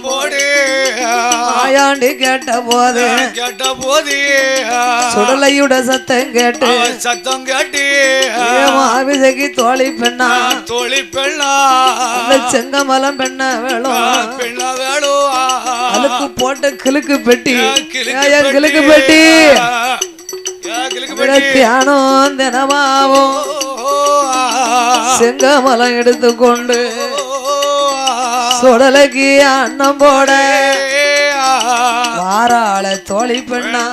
அண்ணம் போடு மாயாண்டி கேட்ட போது சுடலையுட சத்தம் கேட்டு மாவிசைக்கு தோழி பெண்ணா செங்கமலம் பெண்ண வேணும் அதுக்கு போட்ட கிளுக்கு பெட்டி கிளுக்கு பெட்டி தியானம் தினமாவும் செங்கமலம் எடுத்துக்கொண்டு சுடலைக்கு அண்ணம் போட வாராள தோழி பெண்ணா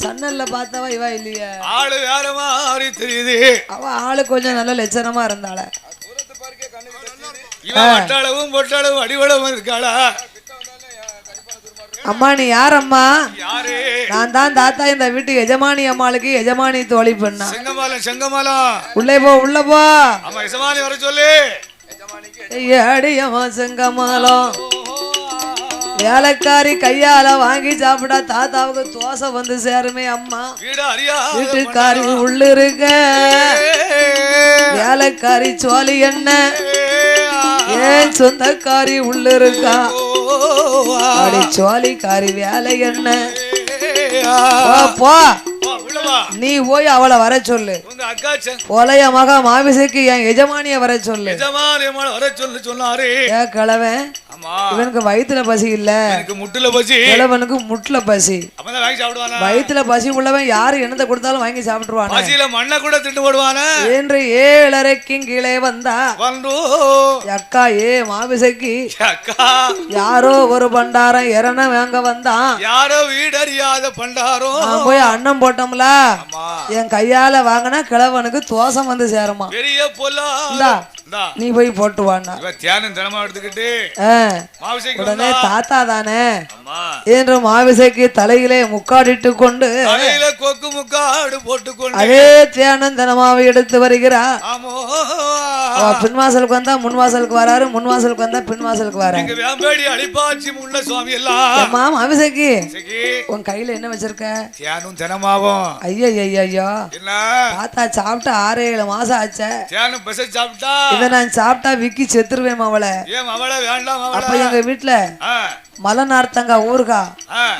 சன்னல்ல பார்த்தவா இவா இல்லையா ஆளு வேற மாதிரி தெரியுது அவ ஆளு கொஞ்சம் நல்ல லட்சணமா இருந்தாள பொட்டாளவும் பொட்டாளவும் அடிவளவும் இருக்காளா அம்மா நீ யார் அம்மா நான் தான் தாத்தா இந்த வீட்டு எஜமானி அம்மாளுக்கு எஜமானி தோழி பெண்ணா செங்கமலம் செங்கமலம் உள்ளே போ உள்ள போ ஆமா எஜமானி வர சொல்லு அடியம்மா செங்கமலம் வேலைக்காரி கையால வாங்கி சாப்பிட்டா தாத்தாவுக்கு தோசை வந்து சேருமே அம்மா வீட்டுக்காரி உள்ள இருக்க வேலைக்காரி சோழி என்ன ஏன் சொந்தக்காரி உள்ள இருக்கா அடி சோழிக்காரி வேலை என்ன போ நீ போய் அவளை வர சொல்லு ஒலைய மகா மாவிசைக்கு என் எஜமானிய வர சொல்லு சொன்னாரு கிழவன் இவனுக்கு வயிற்றுல பசி இல்ல முட்டுல பசி கிழவனுக்கு முட்டுல பசி வயிற்றுல பசி உள்ளவன் யாரு என்னத்தை கொடுத்தாலும் வாங்கி சாப்பிட்டுருவான் மண்ணை கூட திட்டு போடுவான என்று 7:30 கீழே வந்தா அக்கா மாவிசைக்கு யாரோ ஒரு பண்டாரம் இறன வாங்க வந்தான் யாரோ வீடறியாத பண்டாரம் போய் அன்னம் போட்டோம்ல என் கையால வாங்கினா கிழவனுக்கு தோசம் வந்து சேருமா பெரிய பொல்லா நீ போய் போட்டு வாண்ணா தியானம் தினமா எடுத்துக்கிட்டு உடனே தாத்தா தானே என்று மாவிசைக்கு தலையிலே முக்காடிட்டு கொண்டு கொக்கு முக்காடு போட்டுக்கொண்டு அதே தியானம் தினமாவை எடுத்து வருகிறா பின்வாசலுக்கு வந்தா முன்வாசலுக்கு வராரு முன்வாசலுக்கு வந்தா பின்வாசலுக்கு வராரு வேம்பேடி அடிப்பாச்சி முள்ள சுவாமி எல்லாம் மாவிசைக்கு உன் கையில என்ன வச்சிருக்க தியானம் தினமாவும் ஐயோ தாத்தா சாப்பிட்டு 6-7 மாசம் ஆச்சே தியானம் பச சாப்பிட்டா இதை நான் சாப்பிட்டா விக்கி செத்துருவேன் அவளை வேண்டாம் அப்ப எங்க வீட்டுல மலநார்த்தங்கா ஊருகா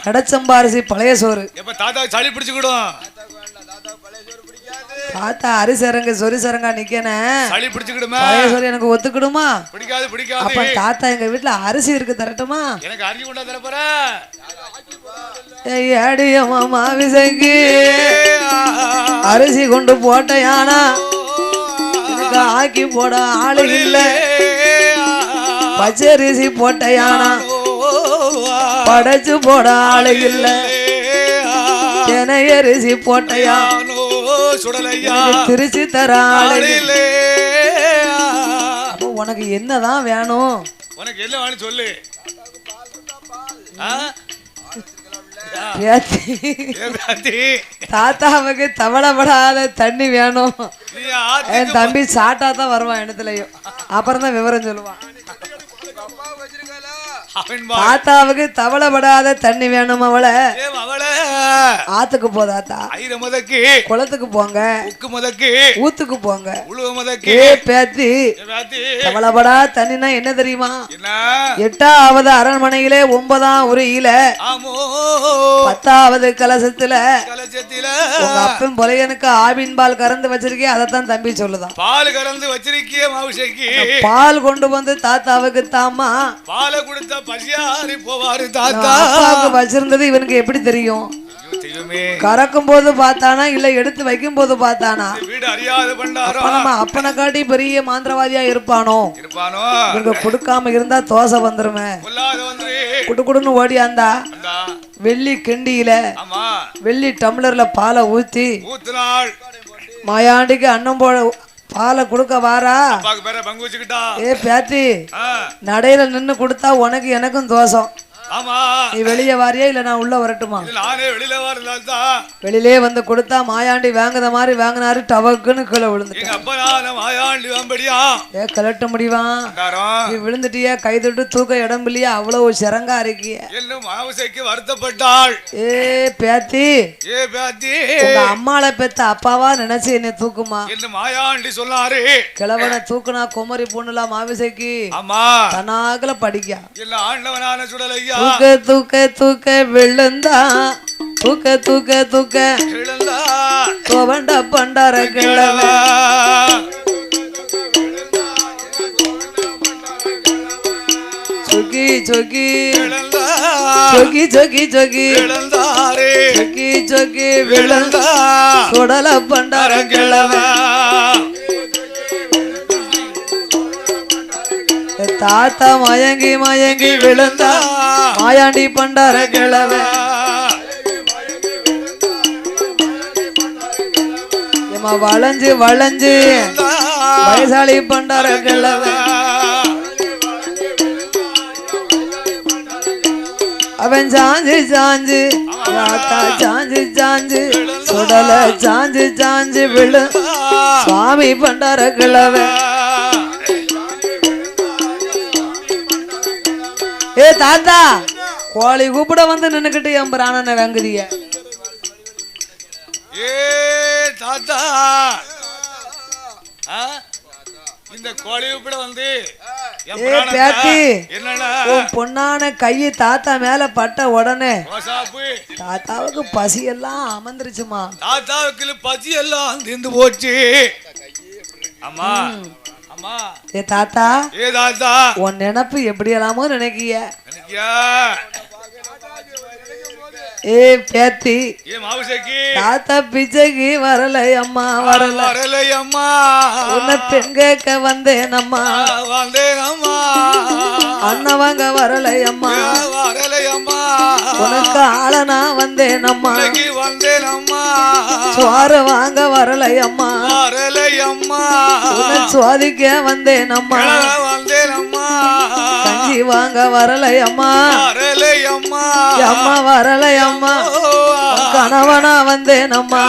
கடச்சம்பா அரிசி பழைய சோறு தாத்தா சளி பிடிச்சுக்கிடும் தாத்தா அரிசரங்க சொரி சரங்கா நிக்கனே சளி பிடிச்சுக்கிடுமா பழைய சோறு எனக்கு ஒத்துக்கிடுமா பிடிக்காது அப்ப தாத்தா எங்க வீட்டுல அரிசி இருக்கு தரட்டுமா எனக்கு அரிசி கொண்டா தர போற அடியம்மா மாவிசைக்கு அரிசி கொண்டு போட்ட யானா ஆக்கி போட ஆளு இல்ல பச்சரிசி போட்ட யானா படைச்சு போட ஆளு இல்ல அரிசி போட்டையா திருச்சி தர ஆளு இல்ல அப்போ உனக்கு என்னதான் வேணும் உனக்கு என்ன வேணும் சொல்லு தாத்தாவுக்கு தவளப்படாத தண்ணி வேணும் என் தம்பி சாட்டா தான் வருவான் இடத்துலயும் அப்புறம் தான் விவரம் சொல்லுவான் தாத்தாவுக்கு தவளப்படாத தண்ணி வேணும் அவளை ஆத்துக்கு போதாத்தா குளத்துக்கு போங்க ஊத்துக்கு போங்க பேத்தி தவளப்படா தண்ணினா என்ன தெரியுமா 8வது அரண்மனையிலே 9ஆம் உரியில 10வது கலசத்துல உங்க அப்பன் பொலையனுக்கு ஆவின் பால் கறந்து வச்சிருக்கே அதைத்தான் தம்பி சொல்லுதான் பால் கறந்து வச்சிருக்கிய மாவுசைக்கு பால் கொண்டு வந்து தாத்தாவுக்கு தாமா பாலை கொடுத்த பசியாரி போவாரு தாத்தா வச்சிருந்தது இவனுக்கு எப்படி தெரியும் கறக்கும் போது பார்த்தானா இல்ல எடுத்து வைக்கும் போது பார்த்தானா வீடு அறியாத பண்டாரம் நம்ம அப்பனை காட்டி பெரிய மாந்திரவாதியா இருப்பானோ இவங்க கொடுக்காம இருந்தா தோசை வந்துருமே குடுக்குடுன்னு ஓடியாந்தா வெள்ளி கிண்டியில வெள்ளி டம்ளர்ல பாலை ஊத்தி மாயாண்டிக்கு அன்னம் போட பாலை கொடுக்க வாரா பேத்தி நடையில நின்னு கொடுத்தா உனக்கு எனக்கும் தோசம் ஆமா நீ வெளியே வாரியா இல்ல நான் உள்ள வரட்டுமா? நானே வெளியில வரலாத்தா. வெளியிலே வந்து கொடுத்தா மாயாண்டி வாங்குற மாதிரி வாங்கினாரு, டவக்குன்னு கீழே விழுந்துட்டு. எங்க அப்பா நான் மாயாண்டி வம்படியா ஏ கலட்ட முடியுவான்? நீ விழுந்துட்டியா, கை தொட்டு தூக்க இடம் இல்லையா, அவ்வளவு சிறங்கா இருக்கிய என்ன மாவுசைக்கு வருத்தப்பட்டாள். ஏ பேத்தி, ஏ பேத்தி, உங்க அம்மாளை பெத்த அப்பாவா நினைச்சு என்னை தூக்குமா என்ன மாயாண்டி சொன்னாரு. கிழவனை தூக்குனா குமரி பொண்ணுலாம் மாவிசைக்கு ஆமா தனாகல படிக்க இல்ல ஆண்டவனான சுடலையா. தூக்க தூக்க தூக்க விழுந்தா, தூக்க தூக்க தூக்க விழுந்தா கோவண்ட பண்டார கிழவ சொகி சொகி சொகி சொகி சொகி விழுந்தாரே சொகி சொகி விழுந்தா சுடல பண்டார கிழவ தாத்தா மயங்கி மயங்கி விழுந்தா மாயாண்டி பண்டார கிழவ ஏமா வளைஞ்சு வளைஞ்சு வயசாளி பண்டார கிழவ அவன் சாஞ்சு சாஞ்சு தாத்தா சாஞ்சு சாஞ்சு சுடல சாஞ்சு சாஞ்சு விழு சுவாமி பண்டார கிழவ ஏ தாத்தா கோழி கூப்பிட வந்து நின்னுக்கிட்டு என் பிராணனை வாங்குதிய. ஏ தாத்தா இந்த கோழி கூப்பிட வந்து ஏ பேத்தி, உன் பொண்ணான கையை தாத்தா மேல பட்ட உடனே தாத்தாவுக்கு பசி எல்லாம் அமர்ந்துருச்சுமா. தாத்தாவுக்கு பசி எல்லாம் தீர்ந்து போச்சு. அம்மா அம்மா ஏ தாத்தா, ஏ தாத்தா, உன் நினைப்பு எப்படி எல்லாமோ நினைக்கிய. ஏ பேத்தி, தாத்தா பிச்சைக்கு வரலை அம்மா, வரலை அம்மா. உன்னை பெண் கேட்க வந்தேன் அம்மா, அண்ணவங்க வரலை அம்மா, உனக்கு ஆளனா வந்தேன் அம்மா, சுவார வாங்க வரலை அம்மா, உன்னை சுவாதிக்க வந்தேன் அம்மா, கஞ்சி வாங்க வரலை அம்மா, அம்மா வரலை அம்மா, கணவனா வந்தேன் அம்மா,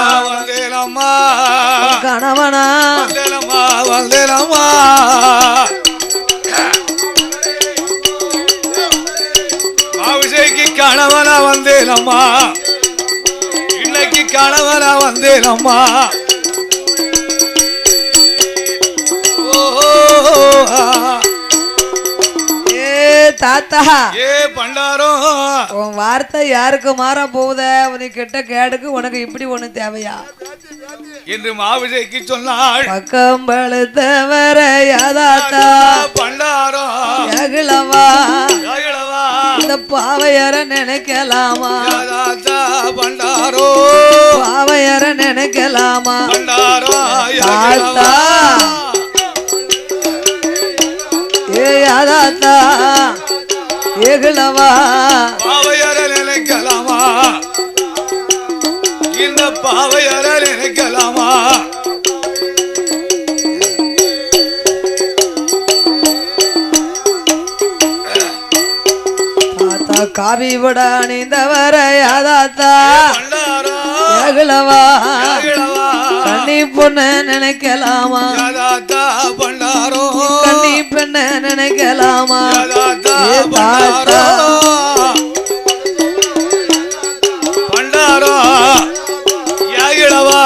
கணவனா மாவுசைக்கு கணவனா வந்தேனம்மா, இன்னைக்கு கணவனா வந்தேனம்மா. தாத்தா, ஏ பண்டாரம், உன் வார்த்தை யாருக்கு மாற போகுத? உனக்கு கெட்ட கேடுக்கு உனக்கு இப்படி ஒண்ணு தேவையா என்று மாவிசைக்கு சொன்னாள். பக்கம் பழுத்தவர யாதாத்தா பண்டாரம் ஏகிழவா, இந்த பாவையர நினைக்கலாமா? பண்டாரோ பாவையர நினைக்கலாமா? தாத்தா ஏ யாதாத்தா ஏகிழவா, பாவையர நினைக்கலாமா? இந்த பாவையர நினைக்கலாமா? தாத்தா காவி விட அணிந்தவர யாதாத்தா ஏகிழவா, கண்ணி பொண்ண நினைக்கலாமா? பண்டாரோ கண்ணி பெண்ண நினைக்கலாமா? தாத்தா பண்டாரோ யாகிழவா,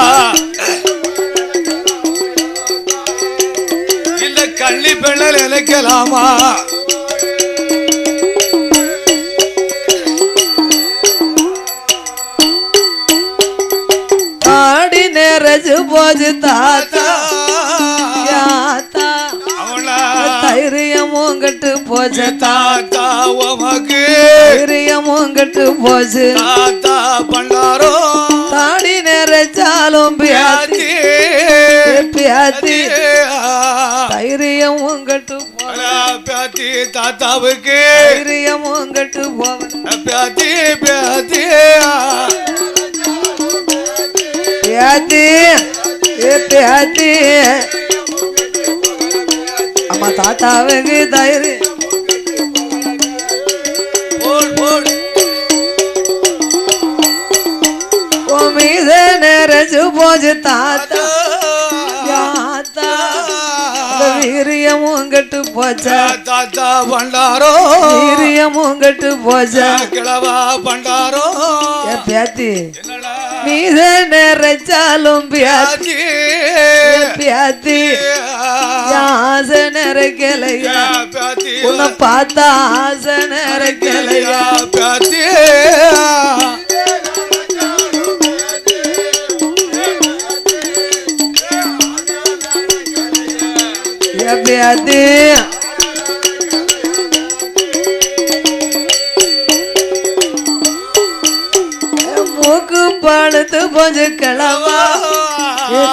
இந்த கண்ணி பெண்ண நினைக்கலாமா? ஆடி நேரஜு போஜு தாத்தா யாத்தா, தைரியமும் கட்டு போச்சு தாத்தா, உமக்கு தைரியமும் கட்டு போச்சு தாத்தா. பண்டாரோ தாடி நேரச்சாலும் பியாத்தி பியாத்தி, தைரியமும் கட்டு பியாத்தி தாத்தாவுக்கு தைரியமும் கட்டு போவன் பியாத்தி பியாத்தி பியாத்தி ஏ பியாத்தி. அம்மா தாத்தாவுக்கு தைரியம் போல் போல் போச்சு தாத்தா யாத்தா வீரியமும் கெட்டு போச்சா தாத்தா பண்டாரோ வீரியமும் கெட்டு போச்சா கிழவா பண்டாரோ பேத்தி மீத நிறைச்சாலும் பியாத்தி பியாத்தி ஆசை நிறைக்கலையா உன்னை பார்த்தா ஆசை நிறைக்கலையா பியாத்தி பியாத்தி மூக்கு பழுத்து போஞ்சு கிளவா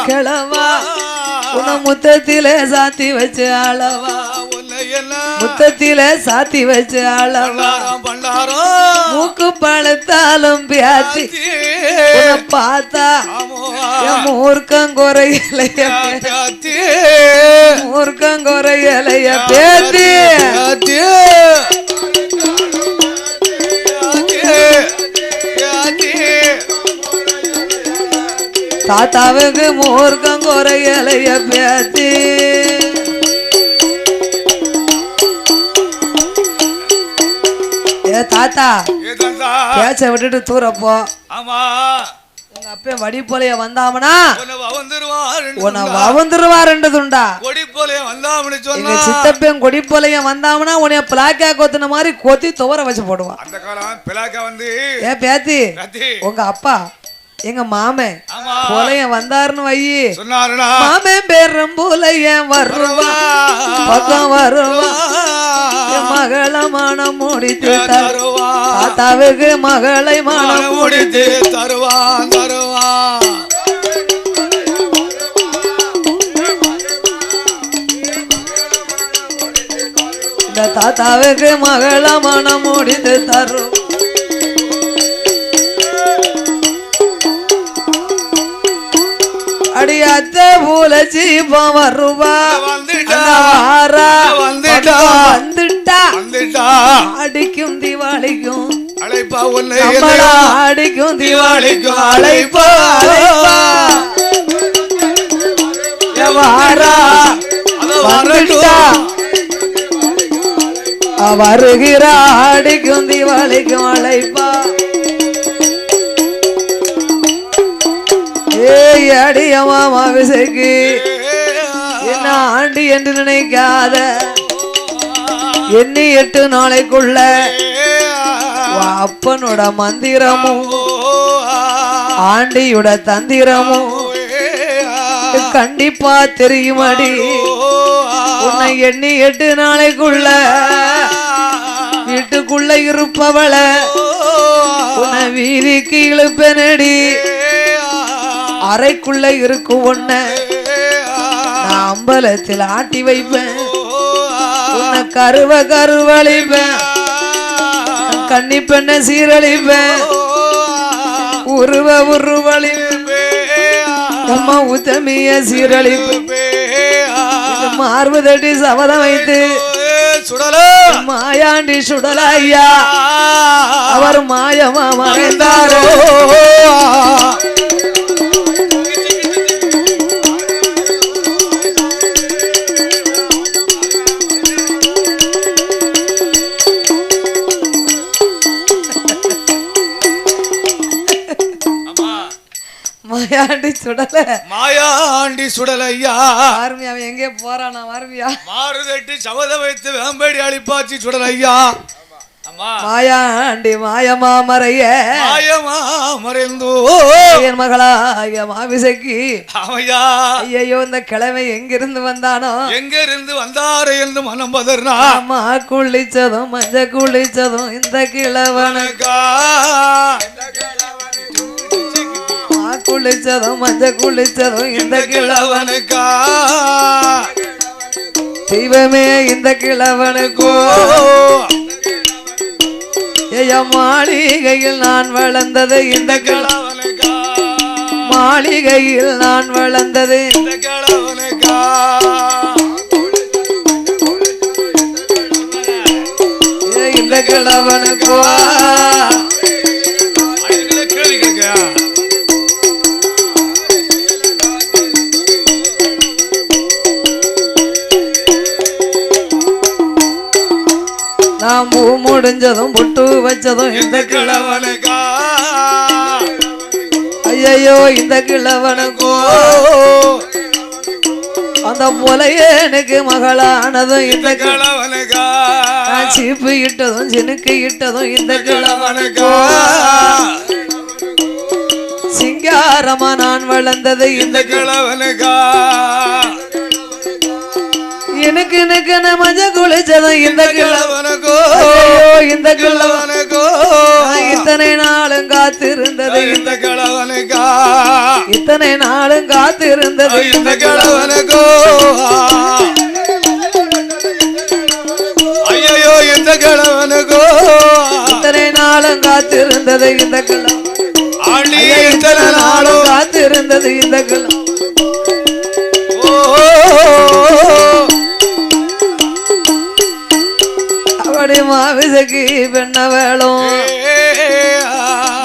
கிளவா உன்னை முத்தத்திலே சாத்தி வச்சு அளவா முத்தத்திலே சாத்தி வச்சு அளவா மூக்கு பழுத்தாலும் பியாத்தி பார்த்தா மூர்க்கம் குறையலைய மூர்க்கம் குறையலைய பேத்தி தாத்தாவுக்கு மூர்க்கம் குறையலைய பேத்தி ஏ தாத்தா பேச்ச விட்டுட்டு தூரப்போ உங்க அப்ப வடி போலைய வந்தாமனா உன்னை வந்துருவாருன்றதுண்டா எங்க சித்தப்பன் கொடி போலைய வந்தாமனா உன்னைய பிளாக்கா கொத்துன மாதிரி கொத்தி துவர வச்சு போடுவான் ஏ பேத்தி உங்க அப்பா எங்க மாமே போலைய வந்தாருன்னு வையி மாமே பேரும் போலைய வருவா பக்கம் வருவா மகள மனம் முடித்து தருவா தாத்தாவுக்கு மகளை மனம் முடித்து தருவான் தருவான் இந்த தாத்தாவுக்கு மகள மனம் முடித்து தரும் அடியாத்த பூல சீப்பம் வருவா வந்துட்டா அடிக்கும் தீபாவளிக்கும் அழைப்பா அடிக்கும் தீபாவளிக்கும் அழைப்பா வந்துட்டா வருகிற அடிக்கும் தீபாவளிக்கும் அழைப்பா ஏய் அடிய மாமா விசைக்கு என்ன ஆண்டி என்று நினைக்காத எண்ணி 8 நாளைக்குள்ள அப்பனோட மந்திரமும் ஆண்டியோட தந்திரமும் கண்டிப்பா தெரியுமாடி உன்னை எண்ணி 8 நாளைக்குள்ள வீட்டுக்குள்ள இருப்பவள உன்னை வீதிக்கு இழுப்பனடி அறைக்குள்ள இருக்கும் ஒன்ன நான் அம்பலத்தில் ஆட்டி வைப்பேன் உன்னை கருவழிப்பேன் கன்னி பெண்ண சீரழிப்பேன் உருவழிப்பேன் அம்மா உத்தமிய சீரழிப்பேன் மார்பு தட்டி சபதம் வைத்து மாயாண்டி சுடல ஐயா அவர் மாயமா மறைந்தாரோ மாயாண்டி சுடலையா அவன் எங்கே போறானா வார்மியா மாறுதட்டி சபதம் வைத்து வேம்படி அழிப்பாச்சி சுடலையா மாயாண்டி மாயமா மறைய மாயமா மறைந்தோ என் மகளாய மாவிசைக்கு ஆமையா ஐயோ இந்த கிழமை எங்கிருந்து வந்தானோ எங்கிருந்து வந்தாரு என்று மனம் பதர்னா அம்மா குளிச்சதும் மஞ்ச குளிச்சதும் இந்த கிழவனுக்கா குளிச்சதும் மஞ்ச குளிச்சதும் இந்த கிழவனுக்கா தெய்வமே இந்த கிழவனுக்கோ மாளிகையில் நான் வளர்ந்தது இந்த கிழவனுக்கா மாளிகையில் நான் வளர்ந்தது இந்த கிழவனுக்கா இந்த கிழவனுக்கோ பூ முடிஞ்சதும் பொட்டு வச்சதும் இந்த கிழவனுக்கா ஐயோ இந்த கிழவனுக்கோ அந்த முலையனுக்கு மகளானதும் இந்த கிழவனுக்கா சீப்பு இட்டதும் சினுக்கு இட்டதும் இந்த கிழவனுக்கோ சிங்காரமா நான் வளர்ந்தது இந்த கிழவனுக்கா எனக்கு மஞ்ச குளிச்சதும் இந்த கிழவனுக்கோ இந்த கிழவனுக்கோ இத்தனை நாளும் காத்திருந்தது இந்த கிழவனுக்கா இத்தனை நாளும் காத்திருந்தது இந்த கிழவனுக்கோ ஐயோ இந்த கிழவனுக்கோ இத்தனை நாளும் காத்திருந்தது இந்த கிழவன் இத்தனை நாளும் காத்திருந்தது இந்த கிழவன் அப்படி மாவிசைக்கு பெண்ண வேளும்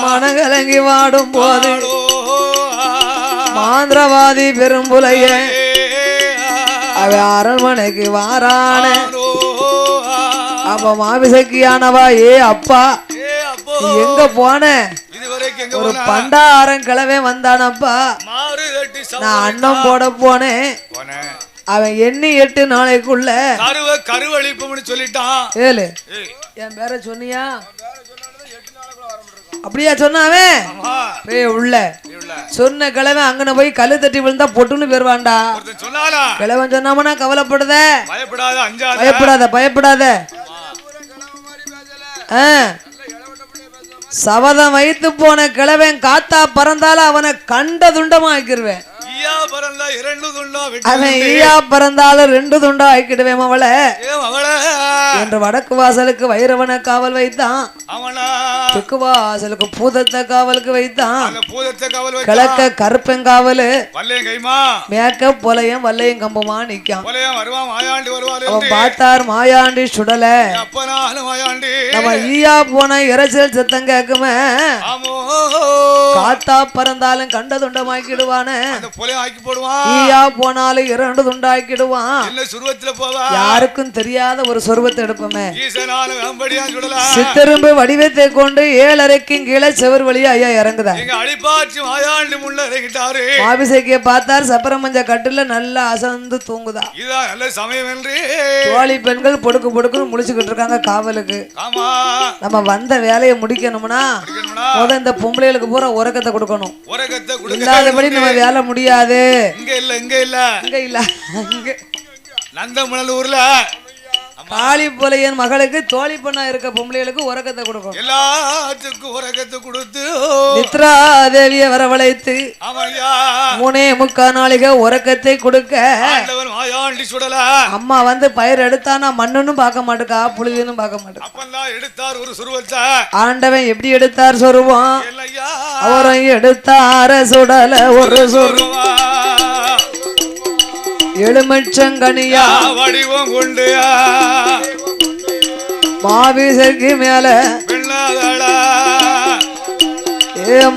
மனகலங்கி வாடும் போது மாந்திரவாதி பெரும்புலைய அவ அரண்மனைக்கு வாரான அப்ப மாவிசக்கியானவா ஏ அப்பா எங்க போன ஒரு பண்டாரம் கிழவே வந்தானப்பா நான் அன்னம் போட போனேன் அவன் எண்ணி 8 நாளைக்குள்ள கருவழிப்புன்னு சொல்லிட்டான் ஏழு என் பேர சொன்னியா அப்படியா சொன்னாவே உள்ள சொன்ன கிழவன் அங்கன போய் கல்லு தட்டி விழுந்தா பொட்டுன்னு போயிருவான்டா கிழவன் சொன்னாமனா கவலைப்படுத பயப்படாத சபதம் வைத்து போன கிழவன் காத்தா பறந்தாலும் அவனை கண்ட துண்டமா ஆக்கிடுவேன் அவன் ஈயா பறந்தாலும் 2 துண்டா ஆக்கிடுவேன் அவளை என்று வடக்கு வாசலுக்கு வைரவனை காவல் வைத்தான் தெற்கு வாசலுக்கு பூதத்தை காவலுக்கு வைத்தான் கிழக்க கருப்பெங்காவலு மேக்க பொலையும் வல்லையும் கம்பமா நிக்கான் அவன் பார்த்தார் மாயாண்டி சுடல நம்ம ஈயா போன இறைச்சல் சத்தம் கேக்குமே காத்தா பறந்தாலும் கண்ட துண்டமாக்கிடுவானே ஈயா போனாலும் 2 துண்டாக்கிடுவான் யாருக்கும் தெரியாத ஒரு சொருவத்தை எடுப்போமே சித்தரும்பு வடிவத்தை கொண்டு 7 அறைக்கும் கீழே செவர் வழியா ஐயா இறங்குதா மாபிசைக்கிய பார்த்தார் சப்பரமஞ்ச கட்டுல நல்லா அசந்து தூங்குதா தோழி பெண்கள் பொடுக்கு பொடுக்குன்னு முடிச்சுக்கிட்டு இருக்காங்க காவலுக்கு நம்ம வந்த வேலையை முடிக்கணும்னா முத இந்த பொம்பளைகளுக்கு பூரா உறக்கத்தை கொடுக்கணும் இல்லாதபடி நம்ம வேலை முடியாது நந்தமணலூர்ல காளி போலையன் மகளுக்கு தோழி பண்ணா இருக்க பொம்பளைகளுக்கு உறக்கத்தை கொடுக்கும் எல்லாத்துக்கும் உறக்கத்தை கொடுத்து நித்ரா தேவிய வரவழைத்து 3.25 நாளிகை உறக்கத்தை கொடுக்க அம்மா வந்து பயிர் எடுத்தானா மண்ணுன்னு பார்க்க மாட்டுக்கா புழுதின்னு பார்க்க மாட்டேன் எடுத்தார் ஒரு சுருவத்தை ஆண்டவன் எப்படி எடுத்தார் சொருவம் அவரும் எடுத்தார சுடல ஒரு சொருவம் எலுமிச்சங்கனியா வடிவம் கொண்டு மாவிசைக்கு மேல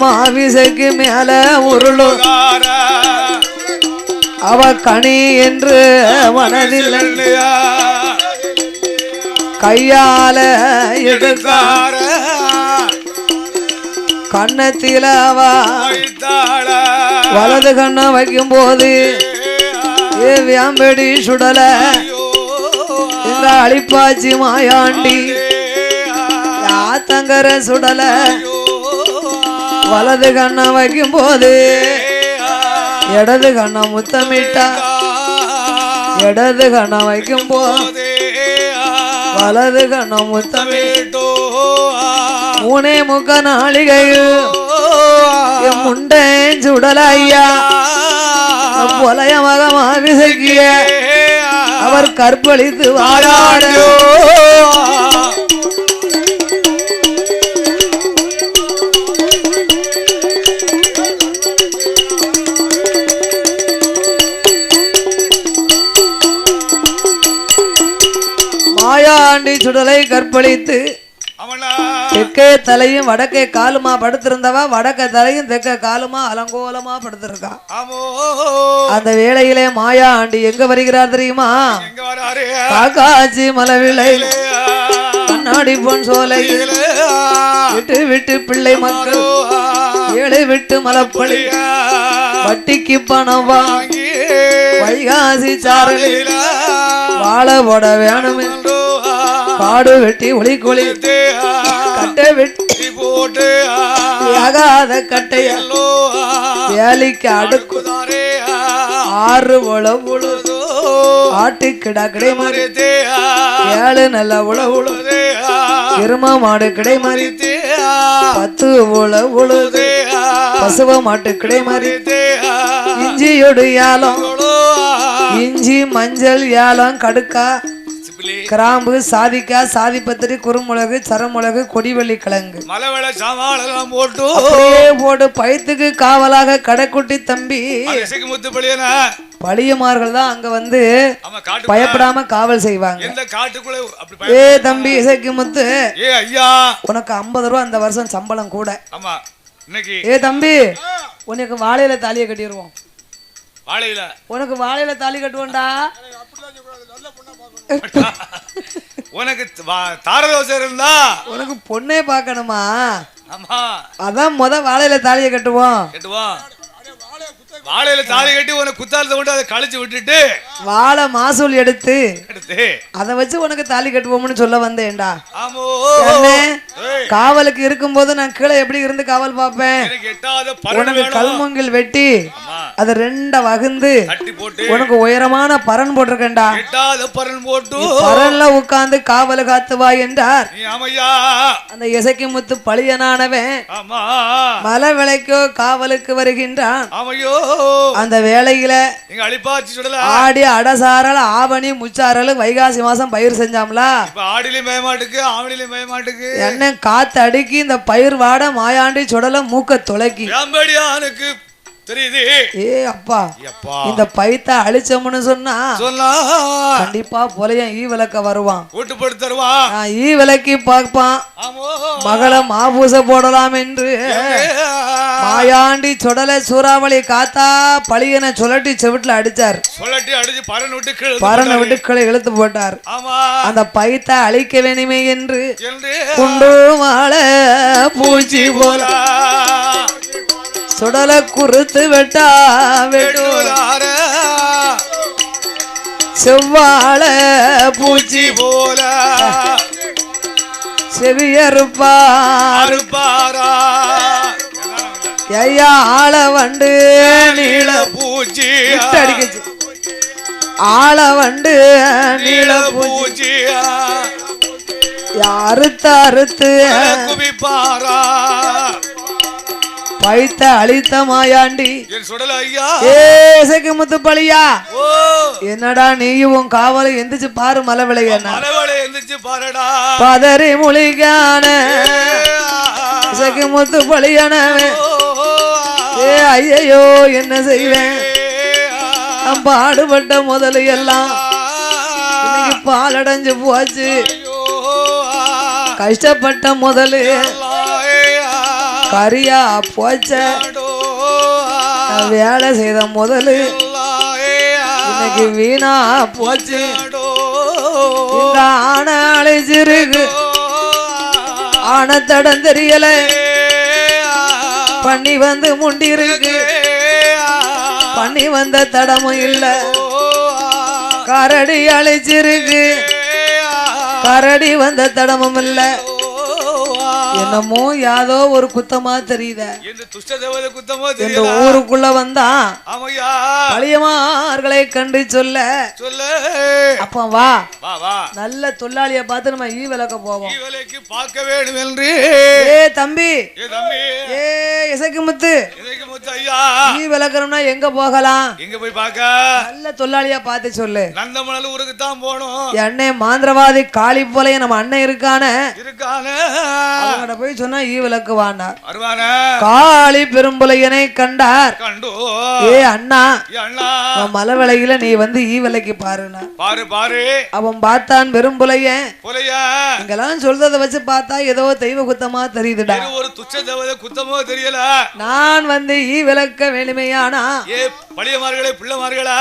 மாவிசைக்கு மேல உருளும் அவ கனி என்று மனதில் கையால எடுத்தார கண்ணத்தில அவ வலது கண்ண வைக்கும் போது வியாம்படி சுடல இந்த அழிப்பாச்சி மாயாண்டி யாத்தங்கர சுடல வலது கண்ண வைக்கும் போது இடது கண்ண முத்தமிட்டா இடது கண்ண வைக்கும் போது வலது கண்ண முத்தமிட்டோ 3.25 நாளிகையில் முண்டன் சுடல ஐயா பொலைய மகமாவிசக்கிய அவர் கற்பழித்து வாழாடோ மாயாண்டி சுடலை கற்பழித்து தெற்கே தலையும் வடக்கே காலுமா படுத்திருந்தவா வடக்க தலையும் தெற்க காலுமா அலங்கோலமா படுத்திருக்கா அந்த வேளையிலே மாயாண்டி எங்க வருகிறார் தெரியுமா காக்காச்சி மலவிலை கண்ணாடி பொன் சோலையில் விட்டு விட்டு பிள்ளை மக்கள் ஏழை விட்டு மலப்பள்ளி வட்டிக்கு பணம் வாங்கி வைகாசி சாரலில் வாழ போட வேணும் காடு வெட்டி ஒளி கொளி கட்டை வெட்டி போட்டு ஆகாத கட்டையல்லோ வேலைக்கு அடுக்குதாரே 6 உழவுழுதோ ஆட்டுக்கிடா கிடை மாறி 7 நல்ல உழவுழுதே எரும மாடு கிடை மாறி 10 உழவுழுதே பசுவ மாட்டு கிடை மாறி இஞ்சியொடு ஏலம் இஞ்சி மஞ்சள் ஏலம் கடுக்கா கிராம்பு சாதிக்கா சாதிப்பத்திரி குறுமுளகு சரமுளகு கொடிவெள்ளி கிழங்கு மலவள சாமாளெல்லாம் போட்டு போட்டு பயத்துக்கு காவலாக கடைக்குட்டி தம்பி பழியமார்கள் தான் அங்க வந்து பயப்படாம காவல் செய்வாங்க. ஏ தம்பி இசைக்கு முத்து ஐயா உனக்கு 50 ரூபா அந்த வருஷம் சம்பளம் கூட. ஏ தம்பி உனக்கு வாழையில தாலியை கட்டிடுவோம். உனக்கு வாழையில தாலி கட்டுவோம்டா. உனக்கு தாரதோசை இருந்தா உனக்கு பொண்ணே பார்க்கணுமா? அதான் வாழையில தாலியை கட்டுவோம். வாழையில தாலி கட்டி உனக்கு குத்தாலத்தை கொண்டு அதை கழிச்சு விட்டுட்டு வாழை மாசூல் எடுத்து அதை வச்சு உனக்கு தாலி கட்டுவோம்னு சொல்ல வந்தேன்டா. காவலுக்கு இருக்கும் போது நான் கீழே எப்படி இருந்து காவல் பார்ப்பேன். உனக்கு கல்மங்கில் வெட்டி அதை 2 வகுந்து உனக்கு உயரமான பரன் போட்டிருக்கேன்டா. பரன்ல உட்கார்ந்து காவல் காத்துவா என்றார். அந்த இசைக்கு முத்து பழியனானவன் மலை விளைக்கோ காவலுக்கு வருகின்றான். அந்த வேளையில ஆடி அடசாரல் ஆவணி முச்சாரல் வைகாசி மாசம் பயிர் செஞ்சாம்ல. என்ன காத்து அடுக்கி இந்த பயிர் வாட மாயாண்டி சுடல மூக்க துளைக்கி தெரியுது. ஏ அப்பா இந்த பைத்த அழிச்சோம்னு சொன்னா கண்டிப்பா போலையும் ஈ விளக்க வருவான். ஈ விளக்கி பார்ப்பான். மகள மாபூச போடலாம் என்று மாயாண்டி சுடல சூறாவளி காத்தா பழியனை சுழட்டி செவிட்டுல அடிச்சார். பரனை விட்டு கீழே இழுத்து போட்டார். அந்த பைத்த அழிக்க வேணுமே என்று குண்டு மாலை பூச்சி போல சுடல குறுத்து வெட்டா வெட்டுவார செவ்வாழ பூச்சி போல செவியறுப்பாரா ஐயா ஆள வண்டு நீள பூச்சி அடிக்கச்சு ஆள வண்டு நீள பூச்சி அறுத்து அறுத்து குவிப்பாரா பைத்த அழித்த மாயாண்டி ஏசைக்கு முத்து பழியா என்னடா நீயும் உன் காவலை எந்திரிச்சு பாரு மலை விளைய பதறி மொழிகான இசைக்கு முத்து பழியானவே ஏ ஐயோ என்ன செய்வேன் நான் பாடுபட்ட முதல்ல எல்லாம் இன்னைக்கு பாலடைஞ்சு போச்சு. கஷ்டப்பட்ட முதலு கரியா போச்ச வேலை செய்த முதலு இன்னைக்கு வீணா போச்சு. இந்த ஆனை அழைச்சிருக்கு ஆனத்தடம் தெரியல பண்ணி வந்து முண்டி இருக்கு பண்ணி வந்த தடமும் இல்ல கரடி அழைச்சிருக்கு கரடி வந்த தடமும் இல்ல. என்னமோ யாதோ ஒரு குத்தமா தெரியுத. இந்த ஊருக்குள்ள வந்தா பழியமார்களை கண்டு சொல்ல அப்ப வா நல்ல தொழிலாளிய பார்த்து நம்ம ஈ விளக்க போவோம். பார்க்க வேண்டும் என்று ஏ தம்பி ஏ இசைக்கு முத்து ஈ விளக்கணும்னா எங்க போகலாம்? எங்க போய் பார்க்க? நல்ல தொழிலாளியா பார்த்து சொல்லு. நந்தமணல் ஊருக்கு தான் போகணும். அண்ணே மாந்திரவாதி காளி போல நம்ம அண்ணன் இருக்கானே அவங்கட போய் சொன்னா ஈ விளக்கு வாண்டா காளி பெரும்புலையனை கண்டார். ஏ அண்ணா மலை விலையில நீ வந்து ஈ விலைக்கு பாருனா பாரு பாரு. அவன் பார்த்தான் பெரும்புலையன் இங்கெல்லாம் சொல்றத வச்சு பார்த்தா ஏதோ தெய்வ குத்தமா தெரியுதுடா. ஒரு துச்ச தேவதை குத்தமோ தெரியல. நான் வந்து ஈ விளக்க வேணுமையானா ஏ பழியமார்களே பிள்ளைமார்களா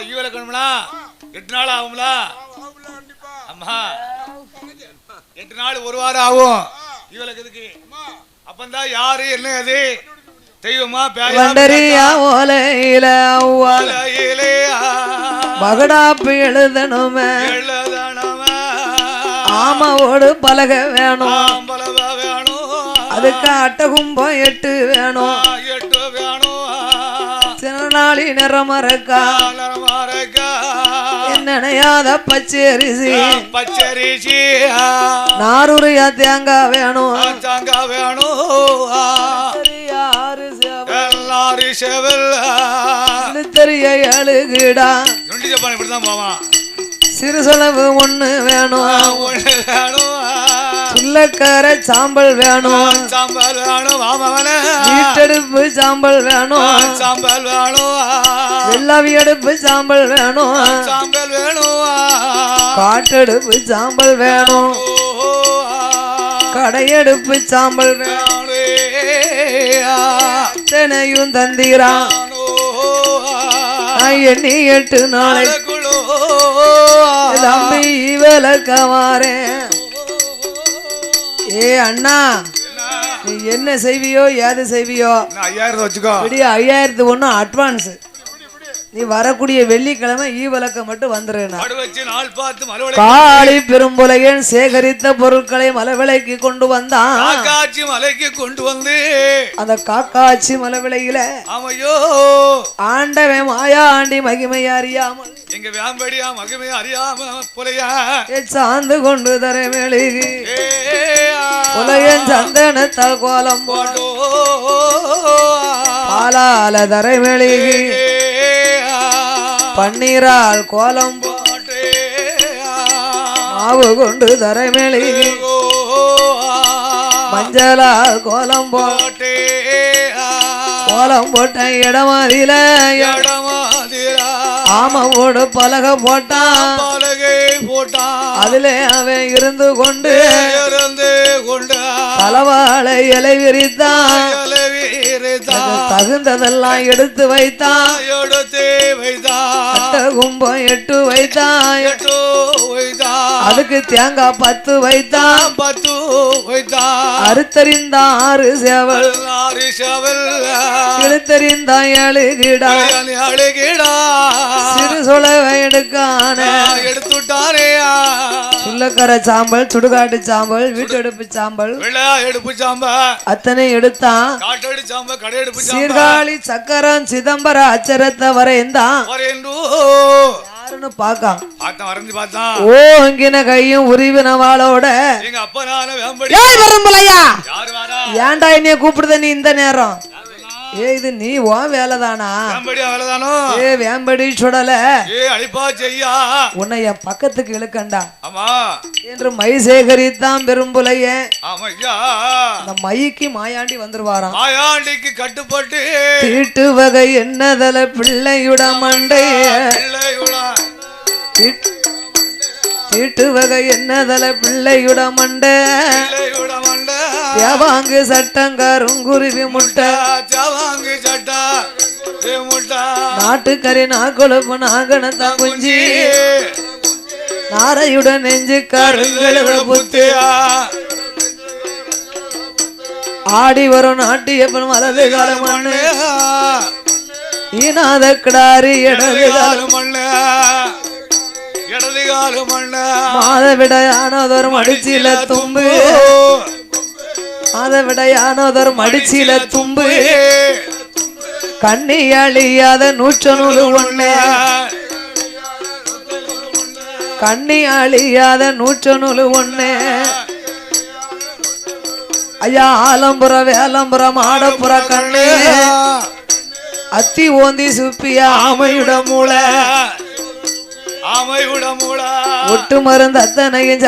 ஈ விளக்கணும்னா 8 நாள் ஆகும்ல. அம்மா 8 நாள் ஒரு வாரம் ஆகும் இவளுக்கு இதுக்கு அப்பந்தான் யாரு என்ன அது தெய்வமா பண்டரியா ஓலையில பகடாப்பு எழுதணுமே ஆமாவோடு பலக வேணும் அதுக்கு அட்டகும்பம் 8 வேணும் சிறநாளி நிறமரக்கா நினையாத பச்சரிசி நாரூரியா தேங்காய் வேணும் தெரிய அழுகிடா சிறு செலவு 1 வேணும் சுள்ளக்கரை சாம்பல் வேணும் வீட்டெடுப்பு சாம்பல் வேணும் வெள்ளாவி அடுப்பு சாம்பல் வேணும் காட்டெடுப்பு சாம்பல் வேணும் கடையெடுப்பு சாம்பல் வேணும் அத்தனையும் தந்திரான் எண்ணி 8 நாளை தம்பி விளக்கமாறேன் ஏ அண்ணா நீ என்ன செய்வியோ ஏது செய்வியோ 5000 வச்சுக்கோ 5001 அட்வான்ஸ் நீ வரக்கூடிய வெள்ளிக்கிழமை ஈவலக்க மட்டும் வந்துருனா காளி பெரும்புலையன் சேகரித்த பொருட்களை மலைவிலைக்கு கொண்டு வந்தான் காக்காச்சி மலைக்கு கொண்டு வந்து அந்த காக்காச்சி மலைவிலையில ஆமையோ ஆண்டவன் மாயா ஆண்டி மகிமை அறியாமல் எங்க வேம்படியா மகிமை அறியாம புலையா சாந்து கொண்டு தர மேலுகு புலையன் சந்தனத்தால் கோலம் போட்டோ பாலால தர மேலுகு பன்னீரால் கோலம் போட்டு மாவு கொண்டு தரைமேலி மஞ்சளால் கோலம் போட்டு கோலம் போட்ட இடமாதில ஆமாவோடு பலகை போட்டான் அதுல அவன் இருந்து கொண்டு தலவாழை இலை விரித்தான் தகுந்ததெல்லாம் எடுத்து வைத்தான் கும்பம் 8 வைத்தான் அதுக்கு தேங்காய் 10 வைத்தான் அறுத்தறிந்தான் 6 சேவல் இழுத்தறிந்தான் 7 கிடா சிறு சொலவை எடுக்கான எடுத்துட்டாரே சுள்ளக்கரை சாம்பல் சுடுகாட்டு சாம்பல் வீட்டெடுப்பு சாம்பல் எடுப்பு சாம்பல் அத்தனை எடுத்தான் சீர்காழி சக்கரம் சிதம்பர அச்சரத்தை வரைந்தான் யாருன்னு பாக்கான் ஓங்கின கையும் உருவின வாளோட ஏன்டா என்னைய கூப்பிடுத நீ இந்த நேரம் ஏ இது நீ ஓ வேலைதானா ஏ வேம்படி சுடல உன்னை என் பக்கத்துக்கு இழுக்கண்டா என்று மை சேகரித்தான் பெரும்புலைய அந்த மைக்கு மாயாண்டி வந்துருவாராம் மாயாண்டிக்கு கட்டுப்பட்டு தீட்டு வகை என்னதல பிள்ளையுட மண்டை தீட்டு வகை என்னதல பிள்ளையுட மண்டை தேவாங்கு சட்டங்காருங்குருவி முட்டை நாட்டுக்கறி நாக்குழப்பு நாகனத்தான் குஞ்சி நாரையுடன் நெஞ்சு கருங்கழுத புத்தியா ஆடி வரும் நாட்டியப்பன் வலது கால மண்ணு ஈனாத கிடாரி இடது கால மண்ணு மாதவிடையானதொரு மடிச்சில தும்பு மாதவிடையானதொரு மடிச்சில தும்பு கண்ணி அழியாத 101 கண்ணி அழியாத 101 ஐயா ஆலம்புற வேலம்புற மாடப்புற கண்ணு அத்தி ஓந்தி சுப்பியா ஆமையுட மூளை ஒட்டு மருந்து அத்தனையும்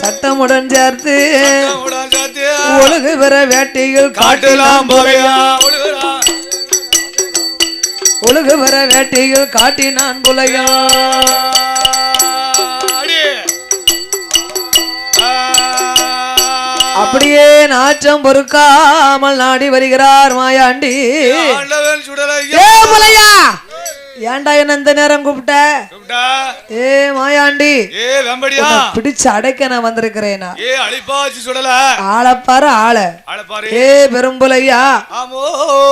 சட்டமுடன் சேர்த்து ஒழுகு பெற வேட்டிகள் காட்டலாம் ஒழுகு பெற வேட்டிகள் காட்டினான் புலையா அப்படியே நாற்றம் பொறுக்காமல் நாடி வருகிறார் மாயாண்டி ஏண்டா என்ன இந்த நேரம் கூப்பிட்ட ஏ மாயாண்டி, ஏ வெம்படியா, பிடிச்சு அடைக்க நான் வந்திருக்கிறேனா? ஏ அழிப்பாச்சி சுடல, ஆளப்பாரு ஆள. ஆளப்பாரு. ஏ பெரும்புலையா, ஆமோ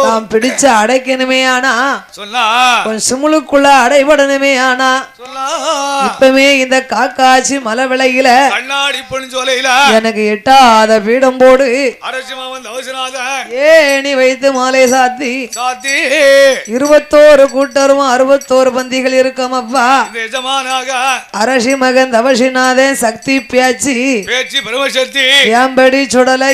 நான் பிடிச்சு அடைக்கணுமே ஆனா சொன்னா, கொஞ்சம் சிமுலுக்குள்ள அடைபடணுமே ஆனா சொன்னா, இப்பவே இந்த காக்காச்சி மலை விலையில கண்ணாடி பொண்ணு சோலையில எனக்கு எட்டாத பீடம் போடு. அரசியமா வந்து அவசராத ஏணி வைத்து மாலை சாத்தி சாத்தி 21 கூட்டரும் 61 பந்திகள் இருக்கும் அப்பா. இந்த எஜமானாக அரசி மகன் தவசிநாதன் சக்தி பேச்சு பேச்சு பிரம்மசக்தி ஏம்படி சுடலை